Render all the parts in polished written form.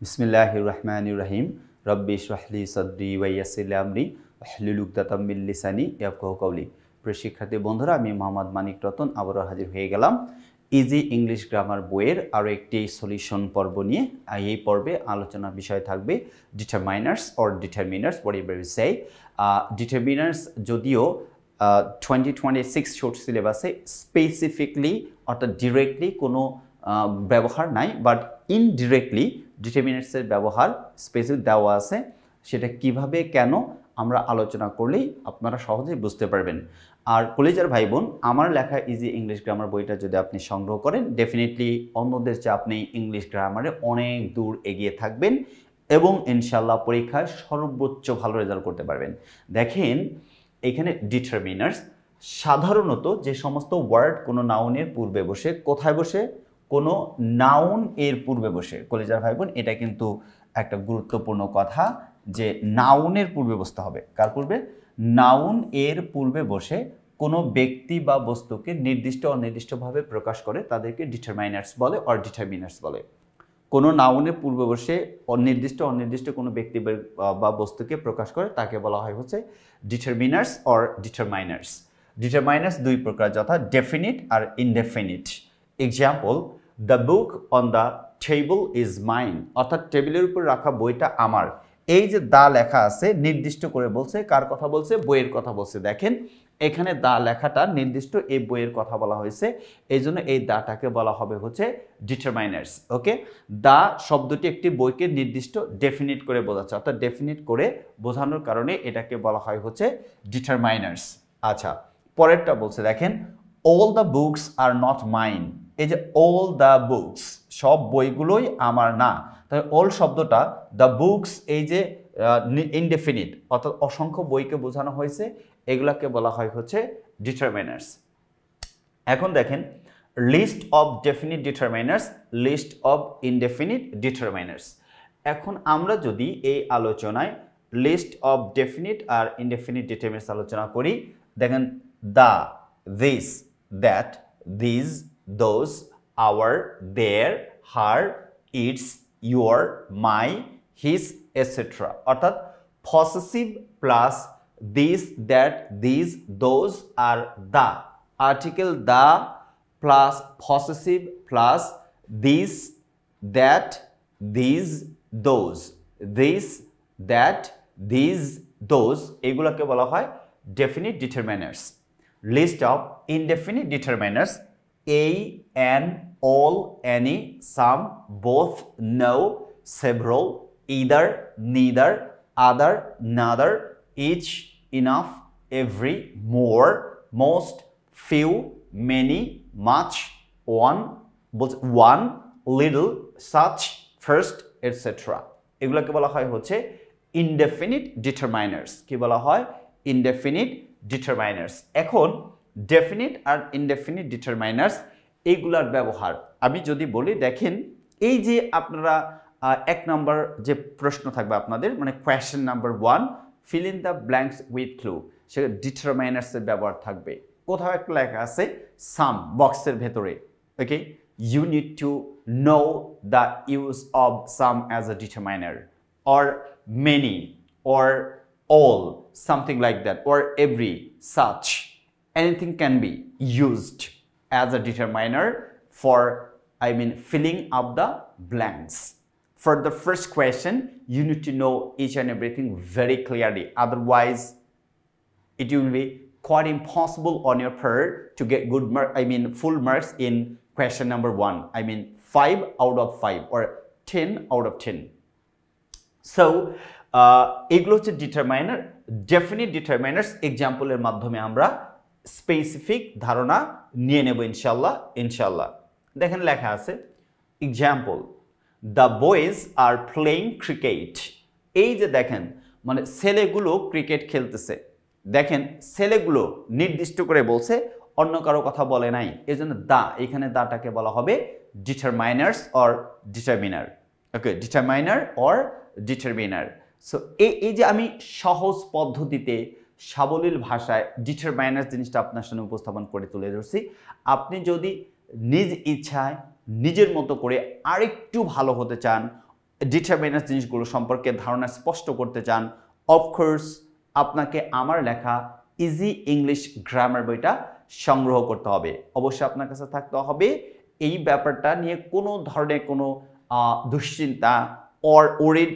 बिस्मिल्लाहिर रहमानिर रहीम rabbi इशरह ली सदरी व यस्सिर ली अमरी वाहलुल उकदाताम मिन लिसानी याफकाहु कौली। প্রিয় শিক্ষার্থী বন্ধুরা, আমি মোহাম্মদ মানিক রতন আবারও হাজির হয়ে গেলাম ইজি ইংলিশ গ্রামার বইয়ের আরও একটি সলিউশন পর্ব নিয়ে। এই পর্বে আলোচনার বিষয় থাকবে determiners or determiners, whatever you say. Determiners যদিও 2026 শর্ট সিলেবাসে স্পেসিফিকলি অর্থাৎ ডিরেক্টলি কোনো ব্যবহার নাই, বাট ইনডিরেক্টলি ডিটারমিনার্সের ব্যবহার স্পেসিফিক দেওয়া আছে। সেটা কিভাবে কেন আমরা আলোচনা করলেই আপনারা সহজেই বুঝতে পারবেন। আর কলেজের ভাই বোন, আমার লেখা ইজি ইংলিশ গ্রামার বইটা যদি আপনি সংগ্রহ করেন, ডেফিনেটলি অন্যদের চেয়ে আপনি ইংলিশ গ্রামারে অনেক দূর এগিয়ে থাকবেন এবং ইনশাল্লাহ পরীক্ষায় সর্বোচ্চ ভালো রেজাল্ট করতে পারবেন। দেখেন এখানে ডিটারমিনার্স সাধারণত যে সমস্ত ওয়ার্ড কোনো নাউনের পূর্বে বসে, কোথায় বসে? কোনো নাউন এর পূর্বে বসে। কলেজের ভাই বোন, এটা কিন্তু একটা গুরুত্বপূর্ণ কথা যে নাউনের পূর্বে বসতে হবে। কার পূর্বে? নাউন এর পূর্বে বসে কোনো ব্যক্তি বা বস্তুকে নির্দিষ্ট অনির্দিষ্টভাবে প্রকাশ করে তাদেরকে ডিটারমাইনার্স বলে অর ডিটারমিনার্স বলে। কোনো নাউনের পূর্বে বসে অনির্দিষ্ট কোনো ব্যক্তি বা বস্তুকে প্রকাশ করে তাকে বলা হয় হচ্ছে ডিটারমিনার্স অর ডিটারমাইনার্স। ডিটারমাইনার্স দুই প্রকার, যথা ডেফিনিট আর indefinite. Example, the book on the table is mine, অর্থাৎ টেবিলের উপর রাখা বইটা আমার। এই যে দা লেখা আছে নির্দিষ্ট করে বলছে, কার কথা বলছে? বইয়ের কথা বলছে। দেখেন এখানে দা লেখাটা নির্দিষ্ট এই বইয়ের কথা বলা হয়েছে, এই জন্য এই দাটাকে বলা হবে হচ্ছে ডিটারমাইনার্স। ওকে, দা শব্দটি একটি বইকে নির্দিষ্ট ডেফিনিট করে বোঝাচ্ছে, অর্থাৎ ডেফিনিট করে বোঝানোর কারণে এটাকে বলা হয় হচ্ছে ডিটারমাইনার্স। আচ্ছা, পরেরটা বলছে দেখেন, all the books are not mine. এই যে অল দ্য বুকস, সব বইগুলোই আমার না। তাহলে অল শব্দটা, দ্য বুকস এই যে ইনডেফিনিট অর্থাৎ অসংখ্য বইকে বোঝানো হয়েছে, এগুলাকে বলা হয় হচ্ছে ডিটারমাইনার্স। এখন দেখেন list of definite determiners, list of indefinite determiners. এখন আমরা যদি এই আলোচনায় লিস্ট অফ ডেফিনিট আর ইনডেফিনিট ডিটারমাইনার্স আলোচনা করি, দেখেন the, this, that, these, those, our, their, her, its, your, my, his, etc. অর্থাৎ possessive plus this, that, these, those are the. Article the plus possessive plus this, that, these, those, this, that, these, those, এগুলোকে বলা হয় definite determiners. List of indefinite determiners, a, an, all, any, some, both, no, several, either, neither, other, neither, each, enough, every, more, most, few, many, much, one, little, such, first, etc. এগুলোকে বলা হয় হচ্ছে indefinite ডিটারমাইনার্স। কি বলা হয়? Indefinite determiners. এখন definite আর indefinite ডিটারমাইনার্স এইগুলার ব্যবহার আমি যদি বলি, দেখেন এই যে আপনারা এক নম্বর যে প্রশ্ন থাকবে আপনাদের, মানে question number 1, fill in the blanks with clue, say ডিটারমাইনার্সের ব্যবহার থাকবে। কোথাও একটা লেখা আছে সাম, বক্সের ভেতরে। Okay, you need to know the use of some as a determiner, or many, or all, something like that, or every, such. Anything can be used as a determiner for, filling up the blanks. For the first question, you need to know each and everything very clearly. Otherwise, it will be quite impossible on your part to get good full marks in question number 1. 5 out of 5 or 10 out of 10. So, এগুলো হচ্ছে determiner. Definite ডিটারমাইনার্স এক্সাম্পলের মাধ্যমে আমরা specific ধারণা নিয়ে নেব ইনশাল্লাহ। দেখেন লেখা আছে example, the boys are playing cricket. এই যে দেখেন, মানে ছেলেগুলো ক্রিকেট খেলতেছে। দেখেন ছেলেগুলো নির্দিষ্ট করে বলছে, অন্য কারো কথা বলে নাই, এই জন্য দা, এখানে দাটাকে বলা হবে determiners or determiner. Okay, determiner or determiner. So এই যে আমি সহজ পদ্ধতিতে সাবলীল ভাষায় ডিটারমাইনার্স জিনিসটা আপনার সামনে উপস্থাপন করে তুলে ধরছি। আপনি যদি নিজ ইচ্ছায় নিজের মতো করে আরেকটু ভালো হতে চান, ডিটারমিনার্স জিনিসগুলো সম্পর্কে ধারণা স্পষ্ট করতে চান, অফকোর্স আপনাকে আমার লেখা ইজি ইংলিশ গ্রামার বইটা সংগ্রহ করতে হবে। অবশ্যই আপনার কাছে থাকতে হবে এই ব্যাপারটা নিয়ে কোনো ধরনের কোনো দুশ্চিন্তা or worried,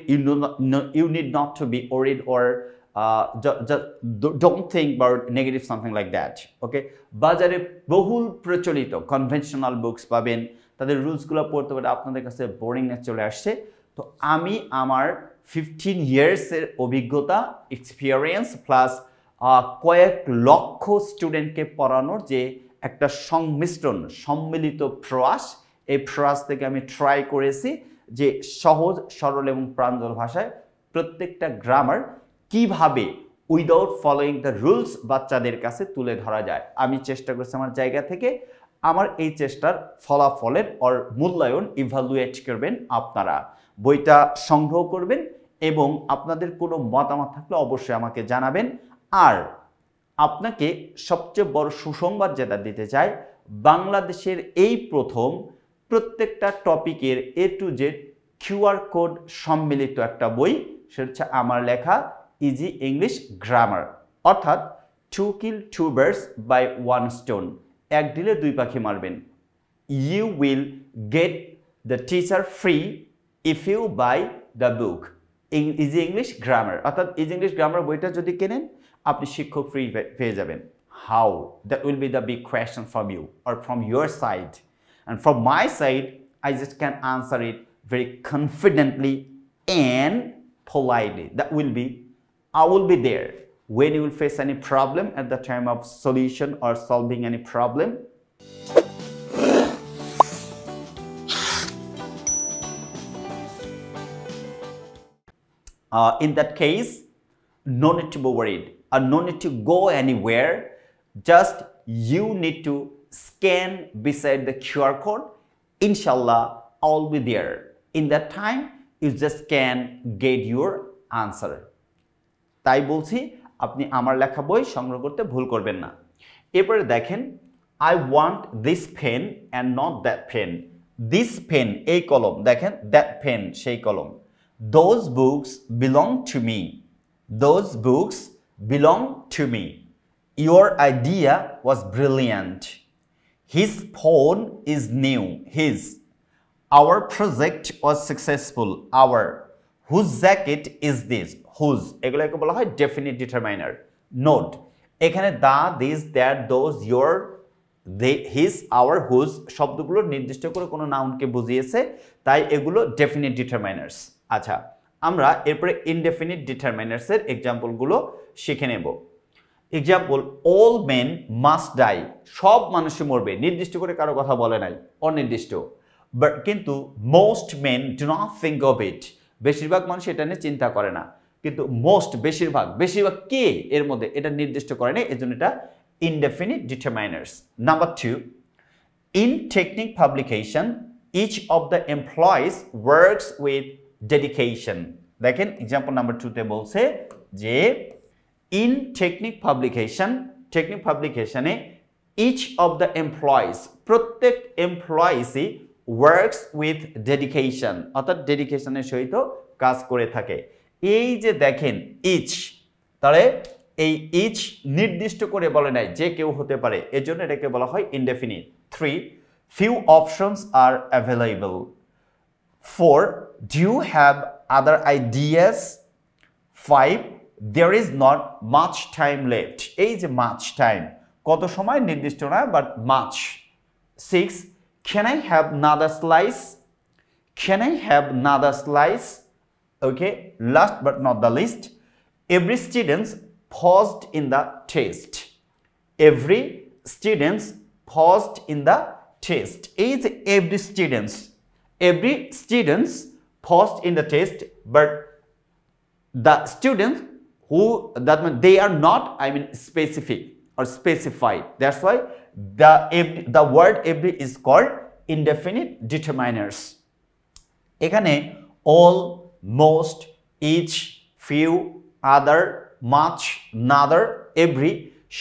you need not to be worried or don't think about negative something like that. Okay, বাজারে বহুল প্রচলিত কনভেনশনাল বুকস পাবেন, তাদের রুলসগুলো পড়তে পড়তে আপনাদের কাছে বোরিংনেস চলে আসছে। তো আমি আমার 15 ইয়ার্সের অভিজ্ঞতা, এক্সপিরিয়েন্স প্লাস কয়েক লক্ষ স্টুডেন্টকে পড়ানোর যে একটা সংমিশ্রণ সম্মিলিত প্রয়াস, এই প্রয়াস থেকে আমি ট্রাই করেছি যে সহজ সরল এবং প্রাঞ্জল ভাষায় প্রত্যেকটা গ্রামার কিভাবে উইদাউট ফলোয়িং দ্য রুলস বাচ্চাদের কাছে তুলে ধরা যায়। আমি চেষ্টা করছি আমার জায়গা থেকে। আমার এই চেষ্টার ফলাফলের মূল্যায়ন ইভালুয়েট করবেন আপনারা। বইটা সংগ্রহ করবেন এবং আপনাদের কোনো মতামত থাকলে অবশ্যই আমাকে জানাবেন। আর আপনাকে সবচেয়ে বড় সুসংবাদ যেটা দিতে চাই, বাংলাদেশের এই প্রথম প্রত্যেকটা টপিকের A to Z QR code সম্মিলিত একটা বই, সেটা হচ্ছে আমার লেখা ইজি ইংলিশ গ্রামার, অর্থাৎ 2 kill 2 birds by 1 stone, এক ঢিলে 2 পাখি মারবেন। You will get the teacher free if you buy the book easy English grammar, অর্থাৎ ইজি ইংলিশ গ্রামার বইটা যদি কেনেন আপনি শিক্ষক ফ্রি পেয়ে যাবেন। How? That will be the big question from you or from your side. And from my side, I just can answer it very confidently and politely. That will be, I will be there when you will face any problem at the time of solution or solving any problem. In that case, no need to be worried or no need to go anywhere. Just you need to scan beside the QR code. Inshallah, I'll be there. In that time, you just can get your answer. তাই বলছি আপনি আমার লেখা বই সংগ্রহ করতে ভুল করবেন না। এরপরে দেখেন, I want this pen and not that pen. This pen এই কলম, দেখেন that pen সেই কলম। Those books belong to me. Those books belong to me. Your idea was brilliant. His phone is new. His. Our project was successful. Our. Whose jacket is this? Whose. এগুলোকে বলা হয় definite determiner. Note. এখানে the, this, that, those, your, they, his, our, whose শব্দগুলো নির্দিষ্ট করে কোনো নাউনকে বুঝিয়েছে, তাই এগুলো definite determiners. আচ্ছা, আমরা এরপরে ইনডেফিনিট ডিটারমিনার্স এর এক্সাম্পলগুলো শিখে নেব। Example, all men must die, সব মানুষই মরবে, নির্দিষ্ট করে কারো কথা বলে নাই, অনির্দিষ্ট। বাট কিন্তু most men do not think of it, বেশিরভাগ মানুষ এটা নিয়ে চিন্তা করে না। কিন্তু মোস্ট বেশিরভাগ, বেশিরভাগ কে এর মধ্যে এটা নির্দিষ্ট করে না, এজন্য এটা indefinite determiners. Number 2, in Technic publication each of the employees works with dedication. দেখেন এক্সাম্পল নাম্বার 2 তে বলছে যে ইন টেকনিক পাবলিকেশনে ইচ অফ দ্য এমপ্লয়িজ, প্রত্যেক এমপ্লয়িজই ওয়ার্কস উইথ ডেডিকেশন, অর্থাৎ ডেডিকেশনের সহিত কাজ করে থাকে। এই যে দেখেন ইচ, তাহলে এই ইচ নির্দিষ্ট করে বলে নাই, যে কেউ হতে পারে, এজন্য এটাকে বলা হয় indefinite. 3, few options are available. 4, do you have other ideas? 5, there is not much time left. এই যে much time, কত সময় নির্দিষ্ট না, but much. 6, can I have another slice? Can I have another slice? Okay, last but not the least, every student paused in the test. Every student paused in the test. Is every students paused in the test, but the students who, that means they are not, I mean, specific or specified. That's why the word every is called indefinite determiners. এখানে all, most, each, few, other, much, neither, every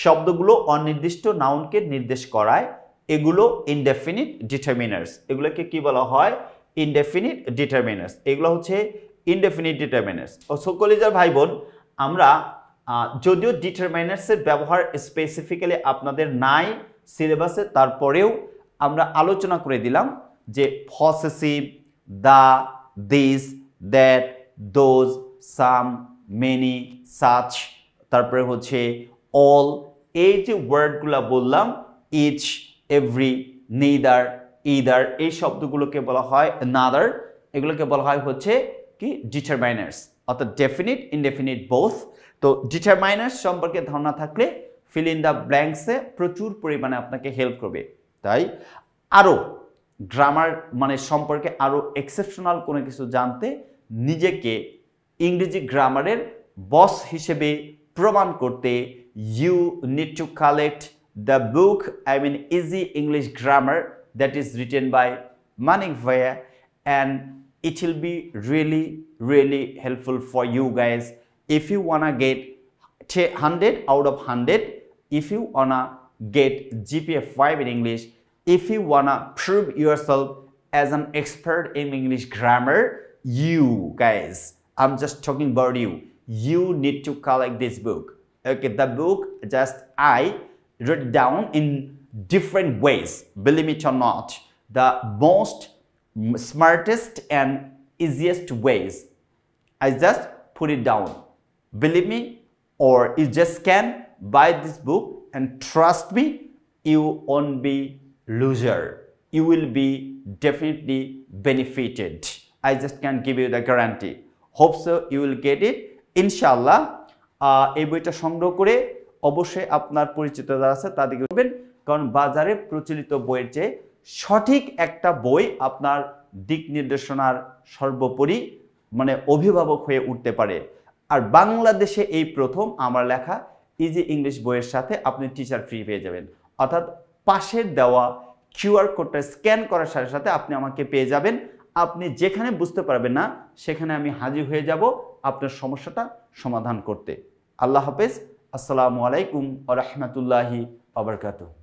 শব্দগুলো অনির্দিষ্ট নাউনকে নির্দেশ করায়, এগুলো indefinite determiners. এগুলোকে কি বলা হয়? ইনডেফিনিট ডিটারমিনার্স, এগুলো হচ্ছে ইনডেফিনিট ডিটারমিনার্স। ও সো কলিজার ভাই বোন, আমরা যদিও ডিটারমিনার্সের ব্যবহার স্পেসিফিক্যালি আপনাদের নাই সিলেবাসে, তারপরেও আমরা আলোচনা করে দিলাম যে possessive, the, this, that, those, some, many, such, তারপরে হচ্ছে অল, এই যে ওয়ার্ডগুলো বললাম, ইচ, এভরি, নেইদার, ইদার, এই শব্দগুলোকে বলা হয় নাদার, এগুলোকে বলা হয় হচ্ছে কি ডিটারমাইনার্স, অর্থাৎ ডেফিনিট, ইনডেফিনিট বোথ। তো ডিটারমাইনার্স সম্পর্কে ধারণা থাকলে ফিল ইন দ্য ব্ল্যাঙ্কসে প্রচুর পরিমাণে আপনাকে হেল্প করবে। তাই আরও গ্রামার মানে সম্পর্কে আরও এক্সেপশনাল কোনো কিছু জানতে নিজেকে ইংরেজি গ্রামারের বস হিসেবে প্রমাণ করতে you need to collect the book, I mean Easy English Grammar, that is written by Manik Bhaiya, and it will be really helpful for you guys if you wanna get 100 out of 100, if you wanna get GPA 5 in English, if you wanna prove yourself as an expert in English grammar, you guys, I'm just talking about you need to collect this book. Okay, the book just I wrote down in different ways, believe it or not, the most smartest and easiest ways I just put it down. Believe me, or you just can buy this book and trust me, you won't be loser, you will be definitely benefited. I just can give you the guarantee. Hope so you will get it inshallah. এই বইটা সংগ্রহ করে অবশ্যই আপনার পরিচিত যারা আছে তাদেরকে বলবেন, কারণ বাজারে প্রচলিত বইয়ের চেয়ে সঠিক একটা বই আপনার দিক নির্দেশনার সর্বোপরি মানে অভিভাবক হয়ে উঠতে পারে। আর বাংলাদেশে এই প্রথম আমার লেখা ইজি ইংলিশ বইয়ের সাথে আপনি টিচার ফ্রি পেয়ে যাবেন, অর্থাৎ পাশের দেওয়া কিউআর কোডটা স্ক্যান করার সাথে সাথে আপনি আমাকে পেয়ে যাবেন। আপনি যেখানে বুঝতে পারবেন না সেখানে আমি হাজির হয়ে যাব আপনার সমস্যাটা সমাধান করতে। আল্লাহ হাফেজ, আসসালামু আলাইকুম ওয়া রাহমাতুল্লাহি ওয়া বারাকাতুহু।